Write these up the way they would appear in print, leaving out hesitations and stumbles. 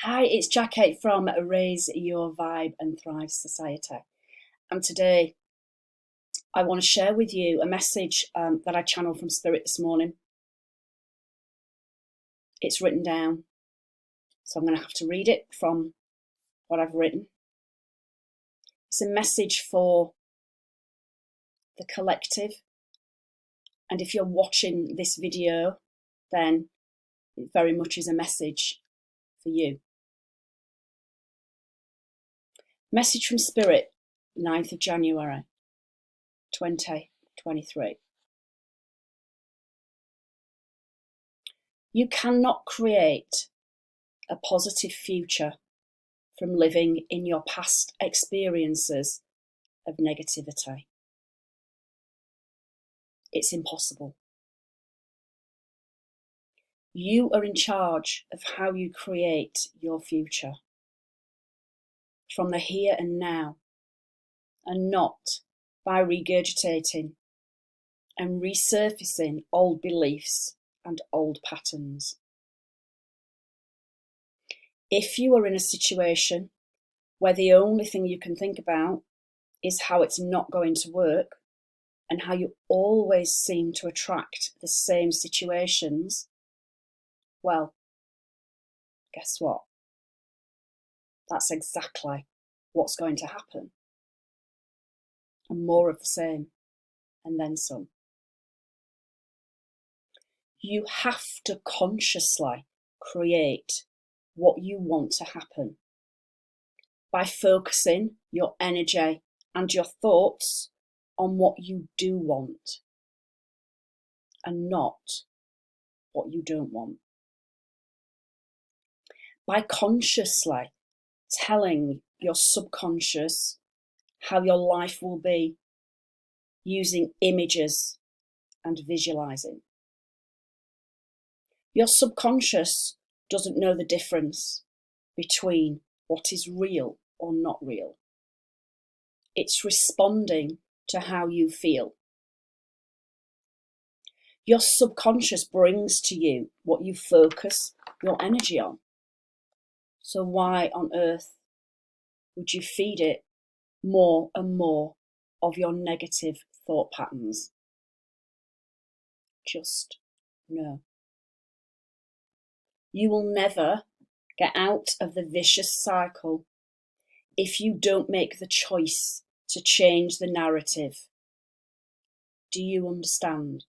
Hi, it's Jackie from Raise Your Vibe and Thrive Society. And today I want to share with you a message that I channeled from Spirit this morning. It's written down, so I'm going to have to read it from what I've written. It's a message for the collective. And if you're watching this video, then it very much is a message for you. Message from Spirit, 9th of January, 2023. You cannot create a positive future from living in your past experiences of negativity. It's impossible. You are in charge of how you create your future from the here and now, and not by regurgitating and resurfacing old beliefs and old patterns. If you are in a situation where the only thing you can think about is how it's not going to work and how you always seem to attract the same situations, well, guess what? That's exactly what's going to happen. And more of the same, and then some. You have to consciously create what you want to happen by focusing your energy and your thoughts on what you do want and not what you don't want. By consciously telling your subconscious how your life will be using images and visualizing. Your subconscious doesn't know the difference between what is real or not real. It's responding to how you feel. Your subconscious brings to you what you focus your energy on. So why on earth would you feed it more and more of your negative thought patterns? Just no. You will never get out of the vicious cycle if you don't make the choice to change the narrative. Do you understand?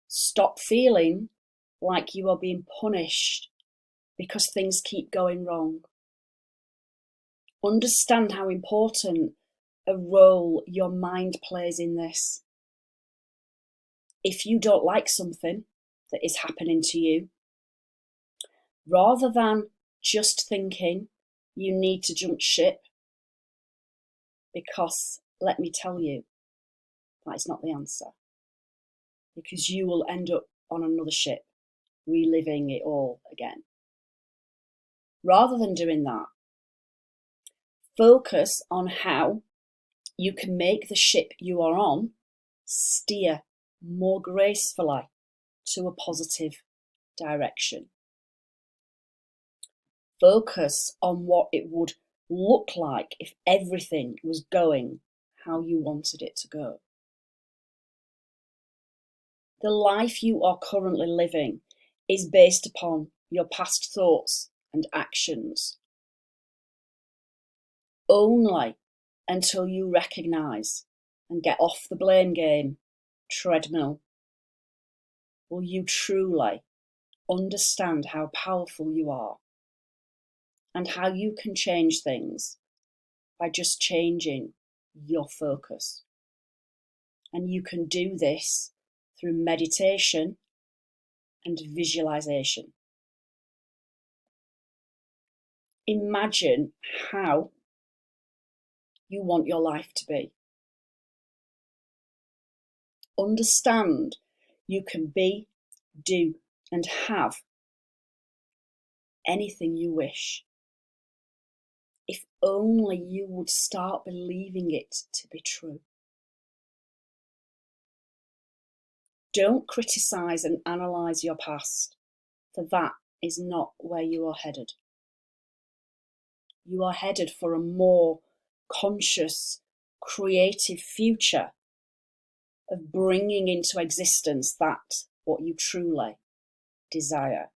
Stop feeling like you are being punished because things keep going wrong. Understand how important a role your mind plays in this. If you don't like something that is happening to you, rather than just thinking you need to jump ship, because let me tell you, that is not the answer. Because you will end up on another ship, reliving it all again. Rather than doing that, focus on how you can make the ship you are on steer more gracefully to a positive direction. Focus on what it would look like if everything was going how you wanted it to go. The life you are currently living is based upon your past thoughts and actions. Only until you recognise and get off the blame game treadmill will you truly understand how powerful you are and how you can change things by just changing your focus. And you can do this through meditation and visualization. Imagine how you want your life to be. Understand you can be, do, and have anything you wish. If only you would start believing it to be true. Don't criticise and analyse your past. for that is not where you are headed. You are headed for a more conscious, creative future of bringing into existence that what you truly desire.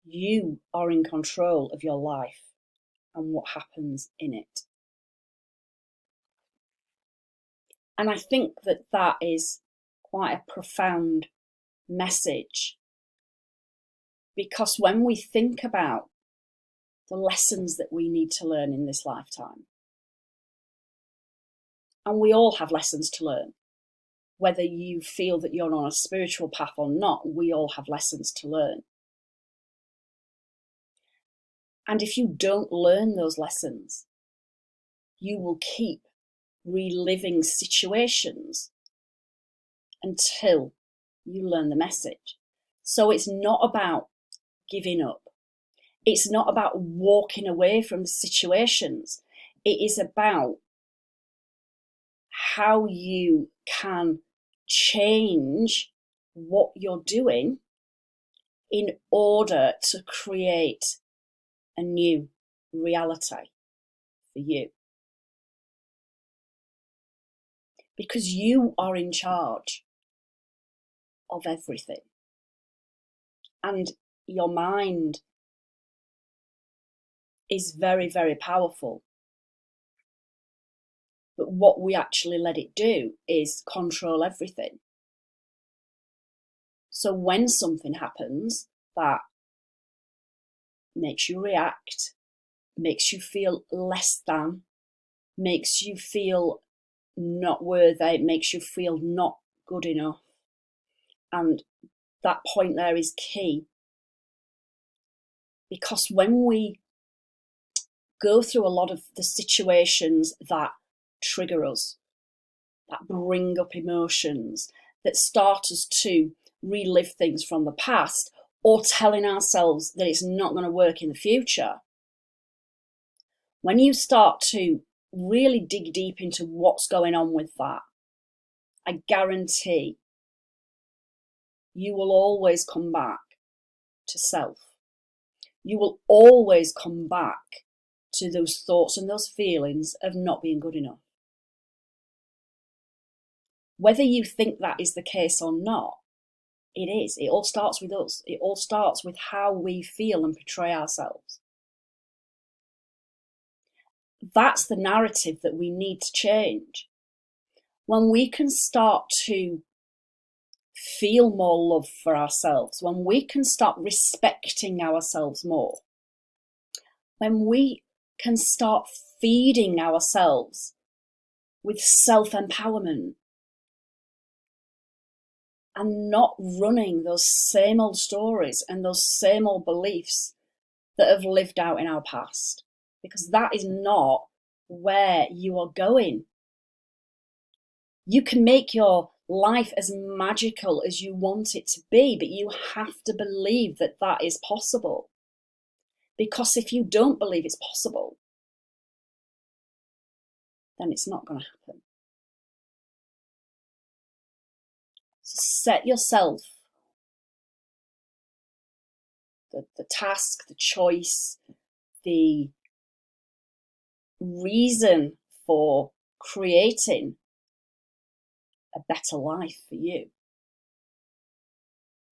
You are in control of your life and what happens in it. And I think that that is quite a profound message, because when we think about the lessons that we need to learn in this lifetime, and we all have lessons to learn, whether you feel that you're on a spiritual path or not, we all have lessons to learn. And if you don't learn those lessons, you will keep reliving situations until you learn the message. So it's not about giving up. It's not about walking away from the situations. It is about how you can change what you're doing in order to create a new reality for you. Because you are in charge of everything. And your mind is very, very powerful. But what we actually let it do is control everything. So when something happens that makes you react, makes you feel less than, makes you feel not worthy, makes you feel not good enough, and that point there is key, because when we go through a lot of the situations that trigger us, that bring up emotions, that start us to relive things from the past, or telling ourselves that it's not going to work in the future, when you start to really dig deep into what's going on with that, I guarantee you will always come back to self. You will always come back to those thoughts and those feelings of not being good enough. Whether you think that is the case or not, it is. It all starts with us. It all starts with how we feel and portray ourselves. That's the narrative that we need to change. When we can start to feel more love for ourselves, when we can start respecting ourselves more, when we can start feeding ourselves with self-empowerment and not running those same old stories and those same old beliefs that have lived out in our past, because that is not where you are going. You can make your life as magical as you want it to be, but you have to believe that that is possible. Because if you don't believe it's possible, then it's not going to happen. So set yourself the task, the choice, the reason for creating a better life for you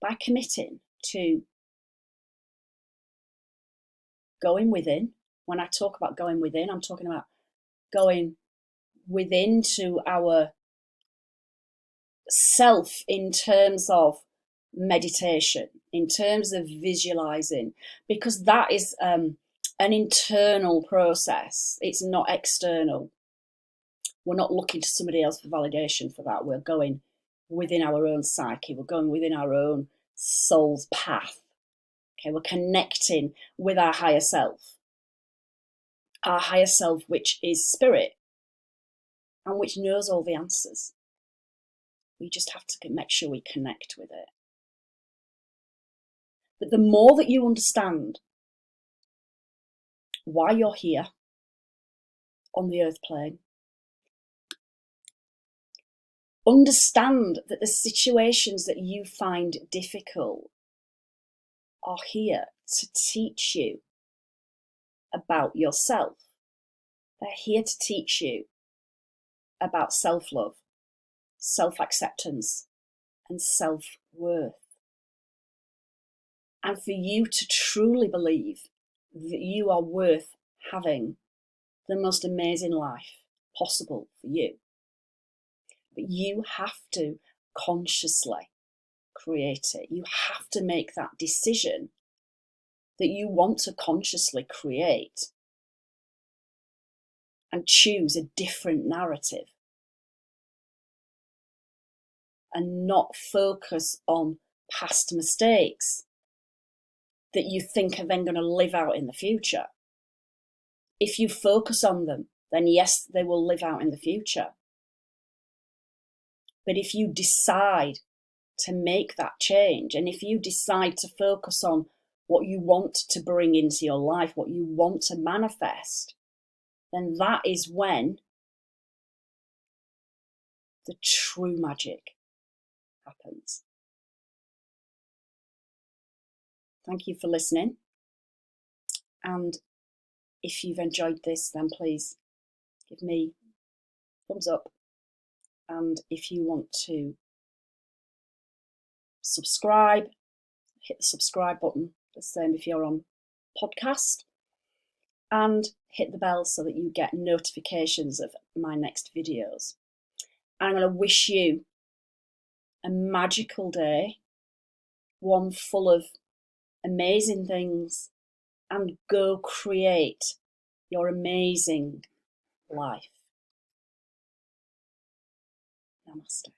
by committing to going within. When I talk about going within, I'm talking about going within to our self in terms of meditation, in terms of visualizing, because that is an internal process. It's not external. We're not looking to somebody else for validation for that. We're going within our own psyche. We're going within our own soul's path. Okay, we're connecting with our higher self, which is spirit and which knows all the answers. We just have to make sure we connect with it. But the more that you understand why you're here on the earth plane, understand that the situations that you find difficult are here to teach you about yourself. They're here to teach you about self-love, self-acceptance, and self-worth. And for you to truly believe that you are worth having the most amazing life possible for you. But you have to consciously create it. You have to make that decision that you want to consciously create and choose a different narrative and not focus on past mistakes that you think are then going to live out in the future. If you focus on them, then yes, they will live out in the future. But if you decide to make that change, and if you decide to focus on what you want to bring into your life, what you want to manifest, then that is when the true magic happens. Thank you for listening. And if you've enjoyed this, then please give me a thumbs up. And if you want to subscribe, hit the subscribe button, the same if you're on podcast, and hit the bell so that you get notifications of my next videos. I'm going to wish you a magical day, one full of amazing things, and go create your amazing life. Namaste.